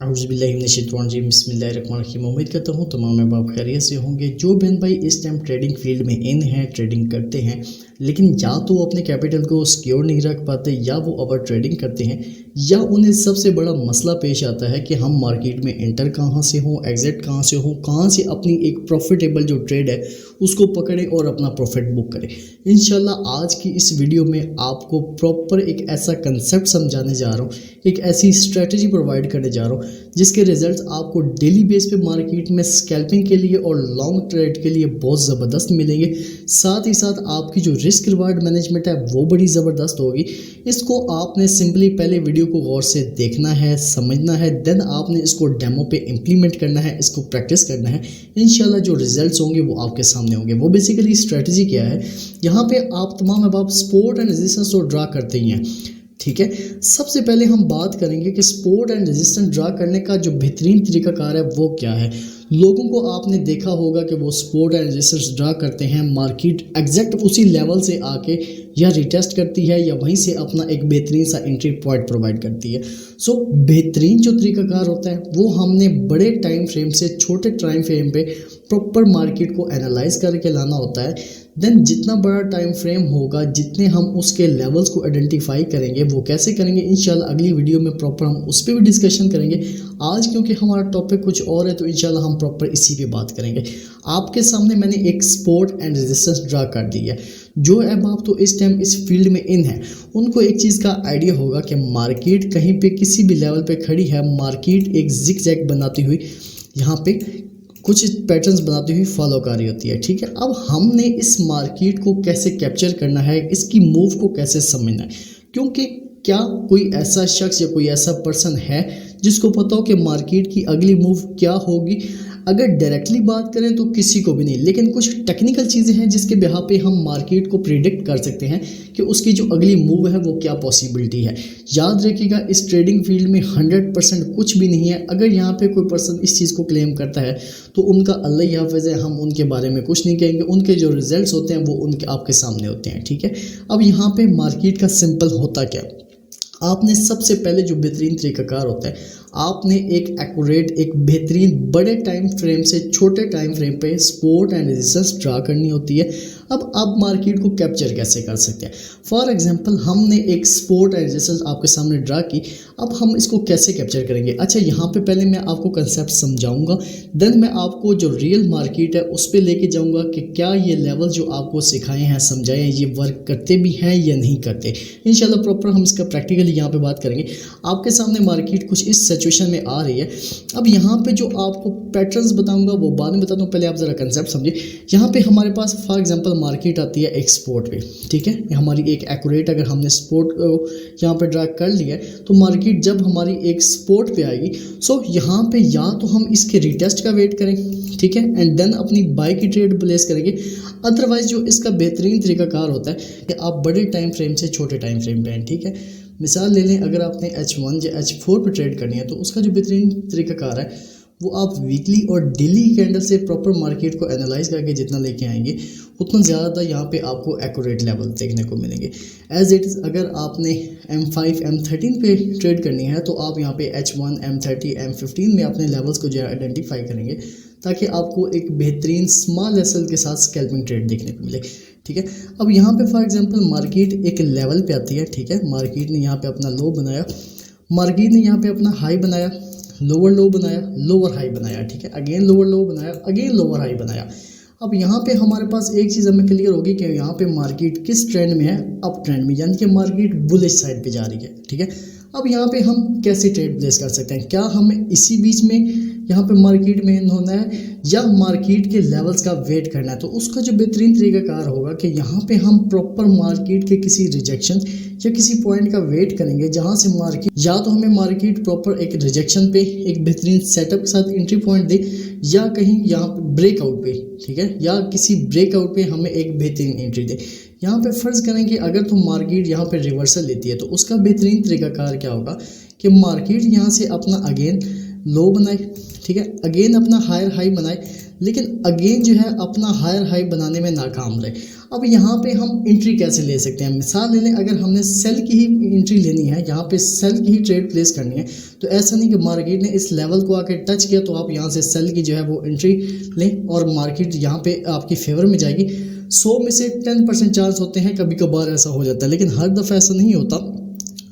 औज़ुबिल्लाहिमिनश्शैतानिर्रजीम बिस्मिल्लाहिर्रहमानिर्रहीम। उम्मीद करता हूँ तमाम अहबाब खैरियत से होंगे। जो बहन भाई इस टाइम ट्रेडिंग फील्ड में इन हैं, ट्रेडिंग करते हैं, लेकिन या तो वो अपने कैपिटल को सिक्योर नहीं रख पाते, या वो ओवर ट्रेडिंग करते हैं, या उन्हें सबसे बड़ा मसला पेश आता है कि हम मार्केट में एंटर कहाँ से हों, एग्जिट कहाँ से हों, कहाँ से अपनी एक प्रॉफिटेबल जो ट्रेड है उसको पकड़ें और अपना प्रॉफिट बुक करें। इंशाल्लाह आज की इस वीडियो में आपको प्रॉपर एक ऐसा कंसेप्ट समझाने जा रहा हूँ, एक ऐसी स्ट्रेटजी प्रोवाइड करने जा रहा हूँ जिसके रिजल्ट्स आपको डेली बेस पे मार्केट में स्कैल्पिंग के लिए और लॉन्ग ट्रेड के लिए बहुत ज़बरदस्त मिलेंगे। साथ ही साथ आपकी जो रिस्क रिवार्ड मैनेजमेंट है वो बड़ी ज़बरदस्त होगी। इसको आपने सिंपली पहले वीडियो को गौर से देखना है, समझना है, देन आपने इसको डेमो पे इम्प्लीमेंट करना है, इसको प्रैक्टिस करना है। इंशाल्लाह जो रिजल्ट्स होंगे वो आपके सामने होंगे। वो बेसिकली स्ट्रेटजी क्या है, यहाँ पे आप तमाम अब सपोर्ट एंड रेजिस्टेंस को ड्रा करते ही हैं, ठीक है। सबसे पहले हम बात करेंगे कि सपोर्ट एंड रेजिस्टेंस ड्रा करने का जो बेहतरीन तरीकाकार है वो क्या है। लोगों को आपने देखा होगा कि वो सपोर्ट एंड रेजिस्टेंस ड्रा करते हैं, मार्केट एग्जैक्ट उसी लेवल से आके या रिटेस्ट करती है या वहीं से अपना एक बेहतरीन सा एंट्री पॉइंट प्रोवाइड करती है। सो बेहतरीन जो तरीकाकार होता है वो हमने बड़े टाइम फ्रेम से छोटे टाइम फ्रेम पे प्रॉपर मार्केट को एनालाइज करके लाना होता है। देन जितना बड़ा टाइम फ्रेम होगा, जितने हम उसके लेवल्स को आइडेंटिफाई करेंगे, वो कैसे करेंगे इंशाल्लाह अगली वीडियो में प्रॉपर हम उस पर भी डिस्कशन करेंगे। आज क्योंकि हमारा टॉपिक कुछ और है तो इंशाल्लाह हम प्रॉपर इसी पे बात करेंगे। आपके सामने मैंने एक सपोर्ट एंड रेजिस्टेंस ड्रा कर दी है। जो अहबाब तो इस टाइम इस फील्ड में इन है उनको एक चीज़ का आइडिया होगा कि मार्केट कहीं पे किसी भी लेवल पे खड़ी है, मार्केट एक जिग जैग बनाती हुई यहाँ पे कुछ पैटर्न्स बनाती हुई फॉलो कर रही होती है, ठीक है। अब हमने इस मार्केट को कैसे कैप्चर करना है, इसकी मूव को कैसे समझना है, क्योंकि क्या कोई ऐसा शख्स या कोई ऐसा पर्सन है जिसको पता हो कि मार्केट की अगली मूव क्या होगी। अगर डायरेक्टली बात करें तो किसी को भी नहीं, लेकिन कुछ टेक्निकल चीज़ें हैं जिसके बिहा पे हम मार्केट को प्रिडिक्ट कर सकते हैं कि उसकी जो अगली मूव है वो क्या पॉसिबिलिटी है। याद रखिएगा इस ट्रेडिंग फील्ड में 100% कुछ भी नहीं है। अगर यहाँ पे कोई पर्सन इस चीज़ को क्लेम करता है तो उनका अल्लाह ही हाफ़िज़ है, हम उनके बारे में कुछ नहीं कहेंगे। उनके जो रिजल्ट्स होते हैं वो उनके आपके सामने होते हैं, ठीक है। अब यहाँ पे मार्केट का सिंपल होता क्या, आपने सबसे पहले जो बेहतरीन तरीकाकार होता है, आपने एक एक्यूरेट, एक बेहतरीन बड़े टाइम फ्रेम से छोटे टाइम फ्रेम पे सपोर्ट एंड रेजिस्टेंस ड्रा करनी होती है। अब आप मार्केट को कैप्चर कैसे कर सकते हैं। फॉर एग्जांपल हमने एक सपोर्ट एंड रेजिस्टेंस आपके सामने ड्रा की, अब हम इसको कैसे कैप्चर करेंगे। अच्छा, यहाँ पे पहले मैं आपको कंसेप्ट समझाऊंगा, देन मैं आपको जो रियल मार्केट है उस पर लेके जाऊँगा कि क्या ये लेवल जो आपको सिखाए हैं, समझाए हैं, ये वर्क करते भी हैं या नहीं करते। इंशाल्लाह प्रॉपर हम इसका प्रैक्टिकली यहाँ पे बात करेंगे। आपके सामने मार्केट कुछ इस सिचुएशन में आ रही है। अब यहाँ पे जो आपको पैटर्न्स बताऊंगा वो बाद में बताता हूँ, पहले आप ज़रा कंसेप्ट समझिए। यहाँ पे हमारे पास फॉर एग्जांपल मार्केट आती है एक सपोर्ट पे, ठीक है। हमारी एक एक्यूरेट अगर हमने सपोर्ट यहाँ पे ड्रा कर लिया है तो मार्केट जब हमारी एक सपोर्ट पे आएगी, सो यहाँ पे या तो हम इसके रिटेस्ट का वेट करें, ठीक है, एंड देन अपनी बाई की ट्रेड प्लेस करेंगे। अदरवाइज जो इसका बेहतरीन तरीकाकार होता है कि आप बड़े टाइम फ्रेम से छोटे टाइम फ्रेम पे हैं, ठीक है। मिसाल ले लें, अगर आपने H1 या H4 पे ट्रेड करनी है तो उसका जो बेहतरीन तरीकाकार है वो आप वीकली और डेली कैंडल से प्रॉपर मार्केट को एनालाइज करके जितना लेके आएंगे उतना ज़्यादा यहाँ पे आपको एक्यूरेट लेवल देखने को मिलेंगे। एज इट इज़ अगर आपने M5 M13 पे ट्रेड करनी है तो आप यहाँ पे H1 M30 M15 में अपने लेवल्स को जो है आइडेंटिफाई करेंगे ताकि आपको एक बेहतरीन स्मॉल एसएल के साथ स्कैल्पिंग ट्रेड देखने को मिले, ठीक है। अब यहाँ पे फॉर एग्जांपल मार्केट एक लेवल पे आती है, ठीक है। मार्केट ने यहाँ पे अपना लो बनाया, मार्केट ने यहाँ पे अपना हाई बनाया, लोअर लो बनाया, लोअर हाई बनाया, ठीक है। अगेन लोअर लो बनाया, अगेन लोअर हाई बनाया। अब यहाँ पे हमारे पास एक चीज़ हमें क्लियर होगी कि यहाँ पे मार्केट किस ट्रेंड में है, अप ट्रेंड में, यानी कि मार्केट बुलिश साइड पे जा रही है, ठीक है। अब यहाँ पे हम कैसे ट्रेड प्लेस कर सकते हैं, क्या हमें इसी बीच में यहाँ पे मार्केट में होना है या मार्केट के लेवल्स का वेट करना है। तो उसका जो बेहतरीन तरीकाकार होगा कि यहाँ पे हम प्रॉपर मार्केट के किसी रिजेक्शन या किसी पॉइंट का वेट करेंगे जहाँ से मार्केट, या तो हमें मार्केट प्रॉपर एक रिजेक्शन पे एक बेहतरीन सेटअप के साथ एंट्री पॉइंट दे, या कहीं यहाँ पे ब्रेकआउट पे, ठीक है, या किसी ब्रेकआउट पे हमें एक बेहतरीन एंट्री दे। यहाँ पे फ़र्ज़ करें कि अगर तो मार्केट यहाँ पे रिवर्सल लेती है तो उसका बेहतरीन तरीकाकार क्या होगा कि मार्केट यहाँ से अपना अगेन लो बनाए, ठीक है, अगेन अपना हायर हाई बनाए, लेकिन अगेन जो है अपना हायर हाई बनाने में नाकाम रहे। अब यहाँ पे हम एंट्री कैसे ले सकते हैं? मिसाल ले लें, अगर हमने सेल की ही एंट्री लेनी है, यहाँ पे सेल की ही ट्रेड प्लेस करनी है, तो ऐसा नहीं कि मार्केट ने इस लेवल को आके टच किया तो आप यहाँ से सेल की जो है वो एंट्री लें और मार्केट यहाँ पे आपकी फेवर में जाएगी। 100 में से 10% चांस होते हैं, कभी कभार ऐसा हो जाता है, लेकिन हर दफ़ा ऐसा नहीं होता।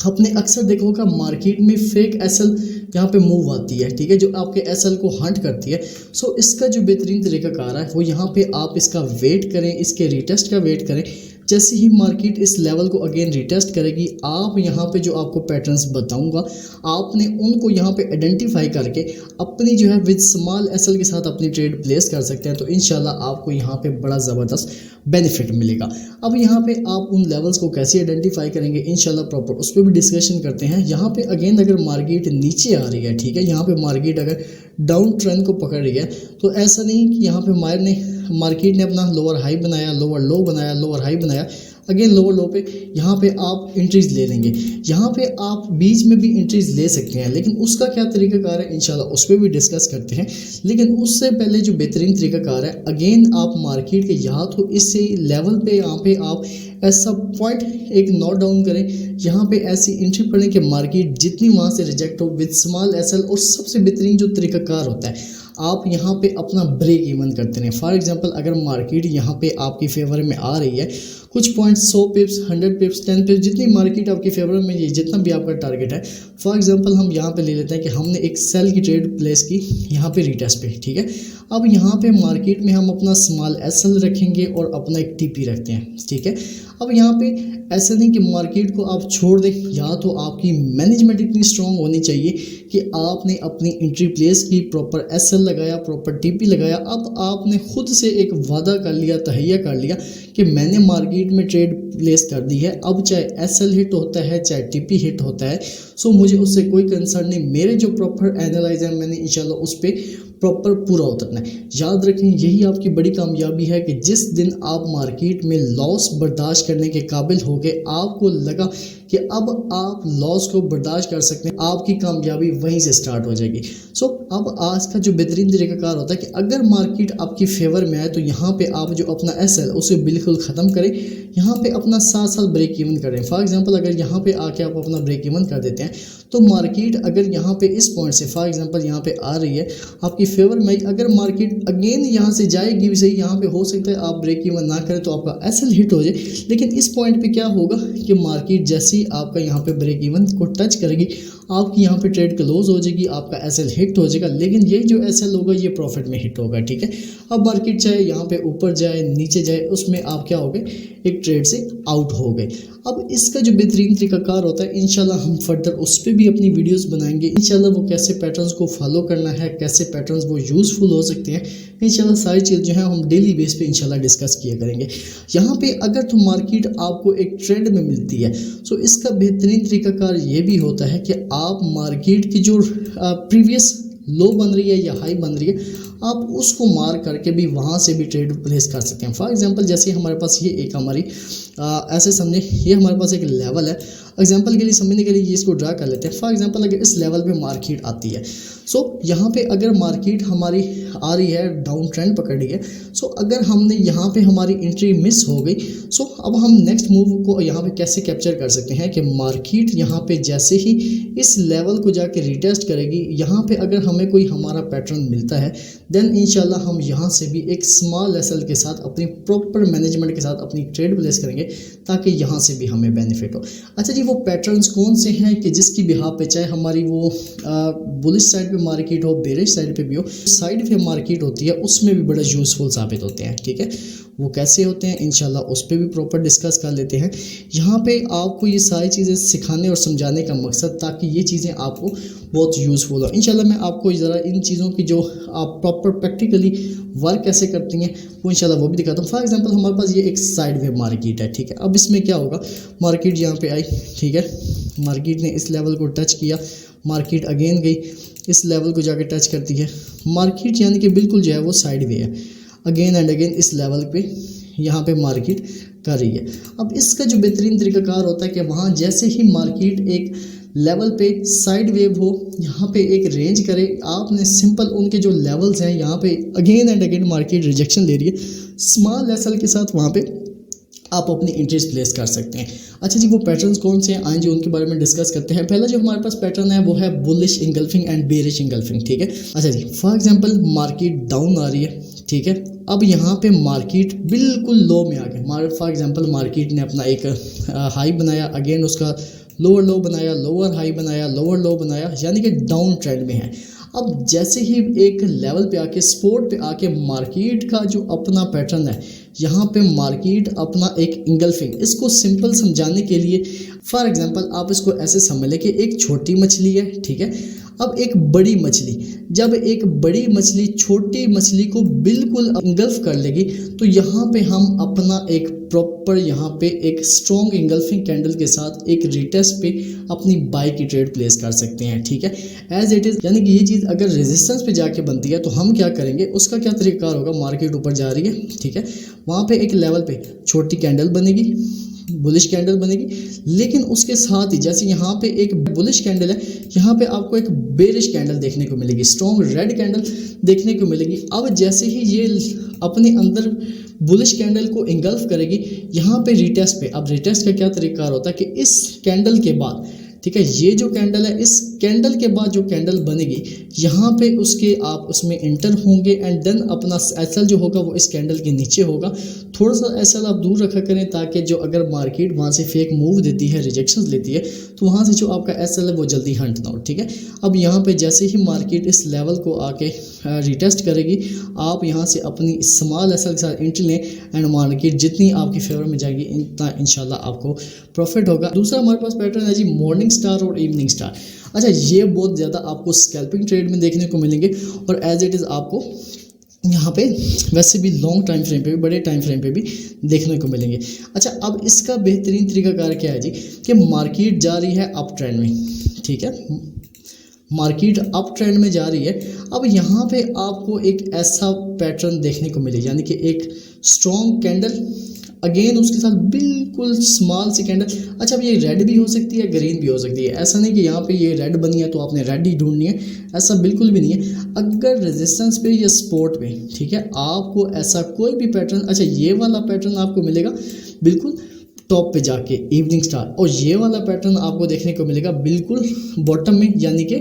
आपने अक्सर देखा होगा मार्केट में फेक एसएल यहाँ पे मूव आती है, ठीक है, जो आपके एसएल को हंट करती है। सो इसका जो बेहतरीन तरीकाकार है वो यहाँ पे आप इसका वेट करें, इसके रिटेस्ट का वेट करें। जैसे ही मार्केट इस लेवल को अगेन रिटेस्ट करेगी, आप यहाँ पे जो आपको पैटर्न्स बताऊंगा आपने उनको यहाँ पे आइडेंटिफाई करके अपनी जो है विद स्मॉल एसएल के साथ अपनी ट्रेड प्लेस कर सकते हैं। तो इंशाल्लाह आपको यहाँ पे बड़ा ज़बरदस्त बेनिफिट मिलेगा। अब यहाँ पे आप उन लेवल्स को कैसे आइडेंटिफाई करेंगे इंशाल्लाह प्रॉपर उस पर भी डिस्कशन करते हैं। यहाँ पे अगेन अगर मार्केट नीचे आ रही है, ठीक है, यहाँ पे मार्केट अगर डाउन ट्रेंड को पकड़ रही है, तो ऐसा नहीं कि यहाँ पे मार्केट ने अपना लोअर हाई बनाया, लोअर लो बनाया, लोअर हाई बनाया, अगेन लोअर लो पे यहाँ पे आप एंट्रीज ले लेंगे। यहाँ पे आप बीच में भी एंट्रीज ले सकते हैं, लेकिन उसका क्या तरीकाकार है इंशाल्लाह उस पर भी डिस्कस करते हैं। लेकिन उससे पहले जो बेहतरीन तरीकाकार है, अगेन आप मार्केट के यहाँ तो इस लेवल पे यहाँ पे आप ऐसा पॉइंट एक नोट डाउन करें, यहाँ पे ऐसी एंट्री पड़े कि मार्केट जितनी वहाँ से रिजेक्ट हो विद स्मॉल एसएल। और सबसे बेहतरीन जो तरीकाकार होता है, आप यहाँ पे अपना ब्रेक इवन करते हैं। फॉर एग्जांपल अगर मार्केट यहाँ पे आपकी फेवर में आ रही है, कुछ पॉइंट 100 पिप्स, 100 पिप्स, 10 पिप्स, जितनी मार्केट आपकी फेवर में, ये जितना भी आपका टारगेट है, फॉर एग्जांपल हम यहाँ पे ले लेते हैं कि हमने एक सेल की ट्रेड प्लेस की यहाँ पे रिटेस्ट पे, ठीक है। अब यहाँ पे मार्केट में हम अपना स्मॉल एसएल रखेंगे और अपना एक टीपी रखते हैं, ठीक है। अब यहाँ पे ऐसा नहीं कि मार्केट को आप छोड़ दें, या तो आपकी मैनेजमेंट इतनी स्ट्रांग होनी चाहिए कि आपने अपनी एंट्री प्लेस की, प्रॉपर एसएल लगाया, प्रॉपर टीपी लगाया। अब आपने खुद से एक वादा कर लिया, तहैया कर लिया कि मैंने मार्केट में ट्रेड प्लेस कर दी है, अब चाहे एसएल हिट होता है चाहे टीपी हिट होता है, सो मुझे उससे कोई कंसर्न नहीं। मेरे जो प्रॉपर एनालाइज है मैंने इंशाल्लाह उस पर प्रॉपर पूरा उतरना है। याद रखें यही आपकी बड़ी कामयाबी है कि जिस दिन आप मार्केट में लॉस बर्दाश्त करने के काबिल हो गए, आपको लगा कि अब आप लॉस को बर्दाश्त कर सकते हैं, आपकी कामयाबी वहीं से स्टार्ट हो जाएगी। सो अब आज का जो बेहतरीन तरीकाकार होता है कि अगर मार्केट आपकी फेवर में आए तो यहाँ पे आप जो अपना एसएल उसे बिल्कुल ख़त्म करें, यहाँ पे अपना 7 ब्रेक इवन करें। फॉर एग्जांपल अगर यहाँ पे आके आप अपना ब्रेक इवन कर देते हैं, तो मार्केट अगर यहाँ पे इस पॉइंट से फॉर एग्जांपल यहाँ पे आ रही है आपकी फेवर में, अगर मार्केट अगेन यहाँ से जाएगी भी सही, यहाँ पे हो सकता है आप ब्रेक इवन ना करें तो आपका एसएल हिट हो जाए। लेकिन इस पॉइंट पे क्या होगा कि मार्केट जैसे ही आपका यहाँ पे ब्रेक इवन को टच करेगी, आपकी यहाँ पे ट्रेड क्लोज हो जाएगी, आपका एसएल हिट हो जाएगा, लेकिन ये जो एसएल होगा ये प्रॉफिट में हिट होगा, ठीक है। अब मार्केट चाहे यहाँ पे ऊपर जाए नीचे जाए, उसमें आप क्या हो गए, एक ट्रेड से आउट हो गए। अब इसका जो बेहतरीन तरीकाकार होता है इंशाल्लाह हम फर्दर उस पर भी अपनी वीडियोस बनाएंगे। इंशाल्लाह वो कैसे पैटर्न्स को फॉलो करना है, कैसे पैटर्न्स वो यूज़फुल हो सकते हैं, इंशाल्लाह सारी चीज़ जो है हम डेली बेस पे इंशाल्लाह डिस्कस किया करेंगे। यहाँ पे अगर तो मार्केट आपको एक ट्रेंड में मिलती है, सो इसका बेहतरीन तरीकाकार ये भी होता है कि आप मार्केट की जो प्रीवियस लो बन रही है या हाई बन रही है, आप उसको मार करके भी वहाँ से भी ट्रेड प्लेस कर सकते हैं। फॉर एग्जांपल जैसे हमारे पास ये एक हमारी ऐसे समझे ये हमारे पास एक लेवल है, एग्जांपल के लिए समझने के लिए ये इसको ड्रा कर लेते हैं। फॉर एग्जांपल अगर इस लेवल पे मार्केट आती है, सो यहाँ पे अगर मार्केट हमारी आ रही है डाउन ट्रेंड पकड़ रही है, सो अगर हमने यहाँ पे हमारी एंट्री मिस हो गई, सो अब हम नेक्स्ट मूव को यहाँ पे कैसे कैप्चर कर सकते हैं कि मार्केट यहाँ पे जैसे ही इस लेवल को जाके रिटेस्ट करेगी, यहाँ पे अगर हमें कोई हमारा पैटर्न मिलता है, देन इंशाल्लाह हम यहाँ से भी एक स्मॉल एसएल के साथ अपनी प्रॉपर मैनेजमेंट के साथ अपनी ट्रेड प्लेस करेंगे ताकि यहाँ से भी हमें बेनिफिट हो। अच्छा जी, वो पैटर्न्स कौन से हैं कि जिसकी बिहाफ पे चाहे हमारी वो बुलिश साइड पे मार्केट हो, बेरिश साइड पे भी हो, साइड पे मार्केट होती है उसमें भी बड़ा यूज़फुल साबित होते हैं, ठीक है। वो कैसे होते हैं इंशाल्लाह उस पर भी प्रॉपर डिस्कस कर लेते हैं। यहाँ पे आपको ये सारी चीज़ें सिखाने और समझाने का मकसद ताकि ये चीज़ें आपको बहुत यूज़फुल हो। इंशाल्लाह मैं आपको ज़रा इन चीज़ों की जो आप प्रॉपर प्रैक्टिकली वर्क कैसे करती हैं वो इंशाल्लाह वो भी दिखाता हूँ। फॉर एग्जांपल हमारे पास ये एक साइड वे मार्केट है, ठीक है। अब इसमें क्या होगा, मार्केट यहाँ पे आई, ठीक है, मार्केट ने इस लेवल को टच किया, मार्केट अगेन गई इस लेवल को जाके टच करती है, मार्केट यानी कि बिल्कुल जो है वो साइड वे है, अगेन एंड अगेन इस लेवल पे यहाँ पे मार्केट कर रही है। अब इसका जो बेहतरीन तरीकाकार होता है कि वहाँ जैसे ही मार्केट एक लेवल पे साइड वेव हो, यहाँ पे एक रेंज करे, आपने सिंपल उनके जो लेवल्स हैं यहाँ पे again and again market rejection ले रही है, स्मॉल एसएल के साथ वहाँ पे आप अपनी एंट्रीज प्लेस कर सकते हैं। अच्छा जी, वो पैटर्न्स कौन से हैं, आए जी उनके बारे में डिस्कस करते हैं। पहला जो हमारे पास पैटर्न है वो है bullish engulfing and bearish engulfing, ठीक है। अच्छा जी, फॉर एग्जांपल मार्केट डाउन आ रही है, ठीक है। अब यहाँ पे मार्केट बिल्कुल लो में आ गया, फॉर एग्जांपल मार्केट ने अपना एक हाई बनाया, अगेन उसका लोअर लो बनाया, लोअर हाई बनाया, लोअर लो बनाया, यानी कि डाउन ट्रेंड में है। अब जैसे ही एक लेवल पे आके सपोर्ट पे आके मार्केट का जो अपना पैटर्न है, यहाँ पे मार्केट अपना एक इंगल्फिंग, इसको सिंपल समझाने के लिए फॉर एग्जांपल आप इसको ऐसे समझ लें कि एक छोटी मछली है, ठीक है। अब एक बड़ी मछली, जब एक बड़ी मछली छोटी मछली को बिल्कुल इंगल्फ कर लेगी, तो यहाँ पे हम अपना एक प्रॉपर यहाँ पे एक स्ट्रॉन्ग इंगल्फिंग कैंडल के साथ एक रिटेस्ट पे अपनी बाय की ट्रेड प्लेस कर सकते हैं, ठीक है, एज इट इज़। यानी कि ये चीज़ अगर रेजिस्टेंस पे जाके बनती है तो हम क्या करेंगे, उसका क्या तरीका होगा, मार्केट ऊपर जा रही है, ठीक है, वहाँ पे एक लेवल पे छोटी कैंडल बनेगी, बुलिश कैंडल बनेगी, लेकिन उसके साथ ही जैसे यहाँ पे एक बुलिश कैंडल है, यहाँ पे आपको एक बेरिश कैंडल देखने को मिलेगी, स्ट्रॉन्ग रेड कैंडल देखने को मिलेगी। अब जैसे ही ये अपने अंदर बुलिश कैंडल को इंगल्फ करेगी, यहाँ पे रिटेस्ट पे, अब रिटेस्ट का क्या तरीका होता है कि इस कैंडल के बाद, ठीक है, ये जो कैंडल है, इस कैंडल के बाद जो कैंडल बनेगी, यहाँ पे उसके आप उसमें एंटर होंगे एंड देन अपना एसएल जो होगा वो इस कैंडल के नीचे होगा। थोड़ा सा एसएल आप दूर रखा करें, ताकि जो अगर मार्केट वहाँ से फेक मूव देती है, रिजेक्शंस लेती है, तो वहाँ से जो आपका एसएल है वो जल्दी हंट ना हो, ठीक है। अब यहाँ पे जैसे ही मार्केट इस लेवल को आके रिटेस्ट करेगी, आप यहाँ से अपनी स्मॉल एसएल के साथ एंट्री लें एंड मार्केट जितनी आपकी फेवर में जाएगी इतना इंशाल्लाह आपको प्रॉफिट होगा। दूसरा हमारे पास पैटर्न है जी मॉर्निंग स्टार और इवनिंग स्टार। अच्छा, ये बहुत ज़्यादा आपको स्कैल्पिंग ट्रेड में देखने को मिलेंगे और एज इट इज़ आपको यहाँ पे वैसे भी लॉन्ग टाइम फ्रेम पे भी, बड़े टाइम फ्रेम पे भी देखने को मिलेंगे। अच्छा, अब इसका बेहतरीन तरीकाकार क्या है जी, कि मार्केट जा रही है अप ट्रेंड में, ठीक है, मार्केट अप ट्रेंड में जा रही है। अब यहाँ पे आपको एक ऐसा पैटर्न देखने को मिले, यानी कि एक स्ट्रॉन्ग कैंडल, अगेन उसके साथ बिल्कुल स्मॉल सी कैंडल। अच्छा, अब ये रेड भी हो सकती है, ग्रीन भी हो सकती है, ऐसा नहीं कि यहाँ पे ये रेड बनी है तो आपने रेड ही ढूंढनी है, ऐसा बिल्कुल भी नहीं है। अगर रेजिस्टेंस पे या सपोर्ट पे, ठीक है, आपको ऐसा कोई भी पैटर्न, अच्छा ये वाला पैटर्न आपको मिलेगा बिल्कुल टॉप पे जाके इवनिंग स्टार, और ये वाला पैटर्न आपको देखने को मिलेगा बिल्कुल बॉटम में, यानी कि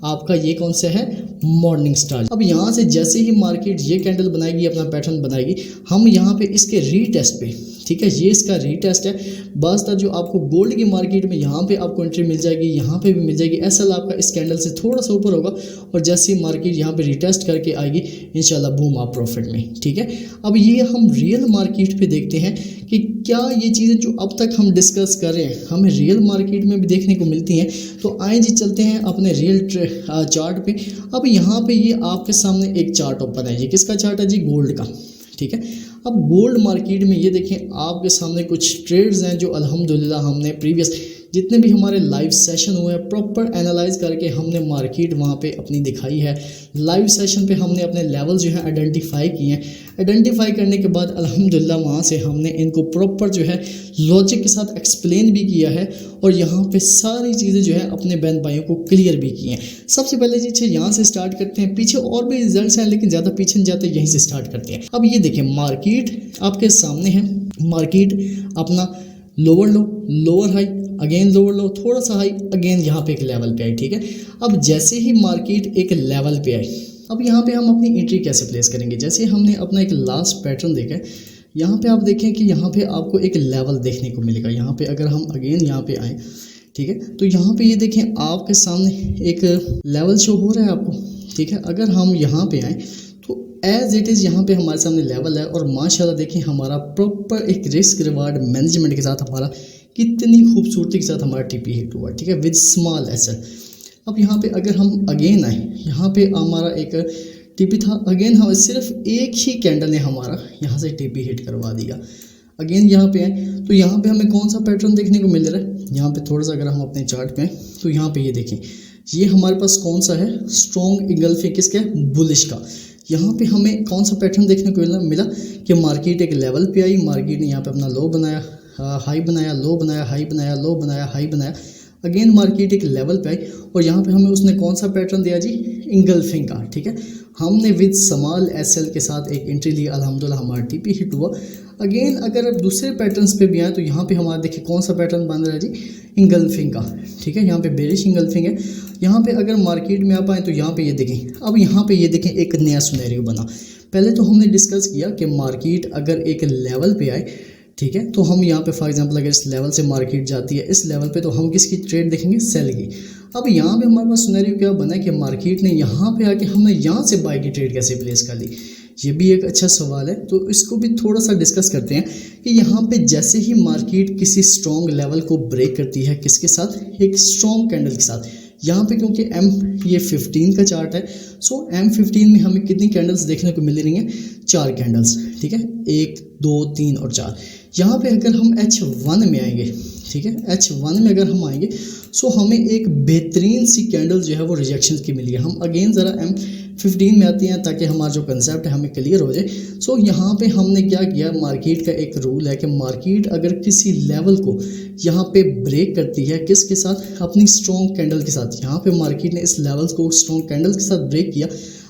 आपका ये कौन सा है, मॉर्निंग स्टार। अब यहाँ से जैसे ही मार्केट ये कैंडल बनाएगी, अपना पैटर्न बनाएगी, हम यहाँ पे इसके रीटेस्ट पे, ठीक है, ये इसका रीटेस्ट है। बस जो आपको गोल्ड की मार्केट में यहाँ पे आपको एंट्री मिल जाएगी, यहाँ पे भी मिल जाएगी, एसएल आपका इस कैंडल से थोड़ा सा ऊपर होगा, और जैसे ही मार्केट यहाँ पे रिटेस्ट करके आएगी इंशाल्लाह बूम आप प्रॉफिट में, ठीक है। अब ये हम रियल मार्केट पे देखते हैं कि क्या ये चीज़ें जो अब तक हम डिस्कस कर रहे हैं हमें रियल मार्केट में भी देखने को मिलती हैं। तो आए जी चलते हैं अपने रियल चार्ट पे। अब यहाँ पे ये आपके सामने एक चार्ट ओपन है, ये किसका चार्ट है जी, गोल्ड का, ठीक है। अब गोल्ड मार्केट में ये देखें आपके सामने कुछ ट्रेड्स हैं जो अल्हम्दुलिल्लाह हमने प्रीवियस जितने भी हमारे लाइव सेशन हुए हैं प्रॉपर एनालाइज करके हमने मार्केट वहाँ पे अपनी दिखाई है। लाइव सेशन पे हमने अपने लेवल जो है आइडेंटिफाई किए हैं। आइडेंटिफाई करने के बाद अल्हम्दुलिल्लाह वहाँ से हमने इनको प्रॉपर जो है लॉजिक के साथ एक्सप्लेन भी किया है और यहाँ पे सारी चीज़ें जो है अपने बहन भाइयों को क्लियर भी की हैं। सबसे पहले जी यहाँ से स्टार्ट करते हैं, पीछे और भी रिजल्ट्स हैं लेकिन ज़्यादा पीछे नहीं जाते, यहीं से स्टार्ट करते हैं। अब ये देखें मार्केट आपके सामने है, मार्केट अपना लोअर लो, लोअर हाई, अगेन लोअर लो, थोड़ा सा हाई, अगेन यहाँ पे एक लेवल पे आई, ठीक है। अब जैसे ही मार्केट एक लेवल पे आई, अब यहाँ पे हम अपनी एंट्री कैसे प्लेस करेंगे। जैसे हमने अपना एक लास्ट पैटर्न देखा है, यहाँ पे आप देखें कि यहाँ पे आपको एक लेवल देखने को मिलेगा। यहाँ पे अगर हम अगेन यहाँ पे आए, ठीक है, तो यहाँ पे ये देखें आपके सामने एक लेवल शो हो रहा है आपको, ठीक है। अगर हम यहाँ पे आए तो एज इट इज़ यहाँ पे हमारे सामने लेवल है और माशाल्लाह देखें हमारा प्रॉपर एक रिस्क रिवार्ड मैनेजमेंट के साथ हमारा कितनी खूबसूरती के साथ हमारा टीपी हिट हुआ, ठीक है, विद स्मॉल एसएल। अब यहाँ पे अगर हम अगेन आए, यहाँ पे हमारा एक टीपी था, अगेन हम सिर्फ एक ही कैंडल ने हमारा यहाँ से टीपी हिट करवा दिया। अगेन यहाँ पे आए तो यहाँ पे हमें कौन सा पैटर्न देखने को मिल रहा है। यहाँ पे थोड़ा सा अगर हम अपने चार्ट पे आए तो यहाँ पे ये देखें, ये हमारे पास कौन सा है, स्ट्रॉन्ग इंगल्फिंग किसका, बुलिश का। यहाँ पे हमें कौन सा पैटर्न देखने को मिला कि मार्केट एक लेवल पे आई, मार्केट ने यहाँ पे अपना लो बनाया, हाई बनाया, लो बनाया, हाई बनाया, लो बनाया, हाई बनाया। अगेन मार्केट एक लेवल पे आई और यहाँ पे हमें उसने कौन सा पैटर्न दिया जी, इंगल्फिंग का, ठीक है। हमने विद स्मॉल एसएल के साथ एक एंट्री ली, अल्हम्दुलिल्लाह हमारा टीपी हिट हुआ। अगेन अगर आप दूसरे पैटर्न्स पे भी आए तो यहाँ पे हमारा देखिए कौन सा पैटर्न बन रहा है जी, इंगल्फिंग का, ठीक है। यहाँ पे बेरिश इंगल्फिंग है। यहाँ पे अगर मार्केट में आप आए तो यहाँ पे ये देखें, अब यहाँ पे ये देखें एक नया सिनेरियो बना। पहले तो हमने डिस्कस किया कि मार्केट अगर एक लेवल पे आए, ठीक है, तो हम यहाँ पे फॉर एग्जांपल अगर इस लेवल से मार्केट जाती है इस लेवल पे तो हम किसकी ट्रेड देखेंगे, सेल की। अब यहाँ पे हमारे पास सिनेरियो क्या बना कि मार्केट ने यहाँ पे आके हमने यहाँ से बाय की ट्रेड कैसे प्लेस कर ली, ये भी एक अच्छा सवाल है। तो इसको भी थोड़ा सा डिस्कस करते हैं कि यहाँ पे जैसे ही मार्केट किसी स्ट्रॉन्ग लेवल को ब्रेक करती है, किसके साथ, एक स्ट्रॉन्ग कैंडल के साथ। यहाँ पे क्योंकि ये 15 का चार्ट है, सो M15 में हमें कितनी कैंडल्स देखने को मिल रही हैं, 4 कैंडल्स, ठीक है, 1 2 3 और 4। यहाँ पे अगर हम H1 में आएंगे, ठीक है, H1 में अगर हम आएंगे सो हमें एक बेहतरीन सी कैंडल जो है वो रिजेक्शन की मिली है। हम अगेन ज़रा M15 में आते हैं ताकि हमारा जो कंसेप्ट है हमें क्लियर हो जाए। सो यहाँ पे हमने क्या किया, मार्केट का एक रूल है कि मार्केट अगर किसी लेवल को यहाँ पे ब्रेक करती है, किसके साथ, अपनी स्ट्रॉन्ग कैंडल के साथ। यहाँ पे मार्केट ने इस लेवल को स्ट्रॉन्ग कैंडल के साथ ब्रेक किया,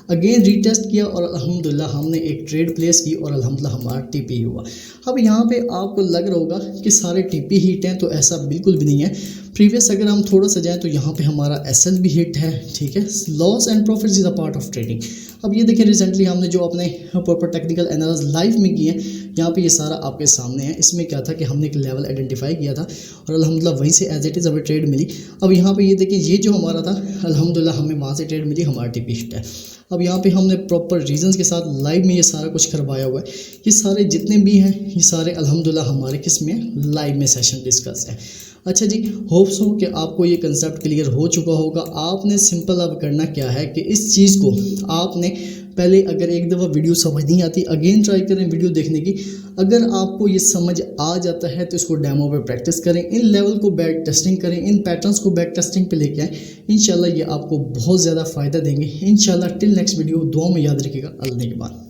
अगेन रीटेस्ट किया और अल्हम्दुलिल्लाह हमने एक ट्रेड प्लेस की और अल्हम्दुलिल्लाह हमारा टीपी हुआ। अब यहाँ पे आपको लग रहा होगा कि सारे टीपी हिट हैं, तो ऐसा बिल्कुल भी नहीं है। प्रीवियस अगर हम थोड़ा सा जाएँ तो यहाँ पे हमारा एसएल भी हिट है, ठीक है। Loss and profits is a part of trading. अब ये देखिए रिसेंटली हमने जो अपने प्रॉपर टेक्निकल एनालिसिस लाइव में किए हैं, यहाँ पे ये सारा आपके सामने है। इसमें क्या था कि हमने एक लेवल आइडेंटिफाई किया था और अल्हम्दुलिल्लाह वहीं से एज इट इज़ हमें ट्रेड मिली। अब यहाँ पे ये देखिए ये जो हमारा था अल्हम्दुलिल्लाह हमें वहाँ से ट्रेड मिली, हमारा टीपी हिट है। अब यहाँ पे हमने प्रॉपर रीजंस के साथ लाइव में ये सारा कुछ करवाया हुआ है। ये सारे जितने भी हैं ये सारे अल्हम्दुलिल्लाह हमारे किस में, लाइव में सेशन डिस्कस है। अच्छा जी, होप्स हो कि आपको ये कंसेप्ट क्लियर हो चुका होगा। आपने सिंपल अब करना क्या है कि इस चीज़ को आपने पहले अगर एक दफ़ा वीडियो समझ नहीं आती अगेन ट्राई करें वीडियो देखने की। अगर आपको ये समझ आ जाता है तो इसको डेमो पे प्रैक्टिस करें, इन लेवल को बैक टेस्टिंग करें, इन पैटर्न्स को बैक टेस्टिंग पे लेके आएँ। इंशाल्लाह ये आपको बहुत ज़्यादा फ़ायदा देंगे। इंशाल्लाह टिल नेक्स्ट वीडियो, दुआ में याद रखिएगा। अल्लाह के बाद।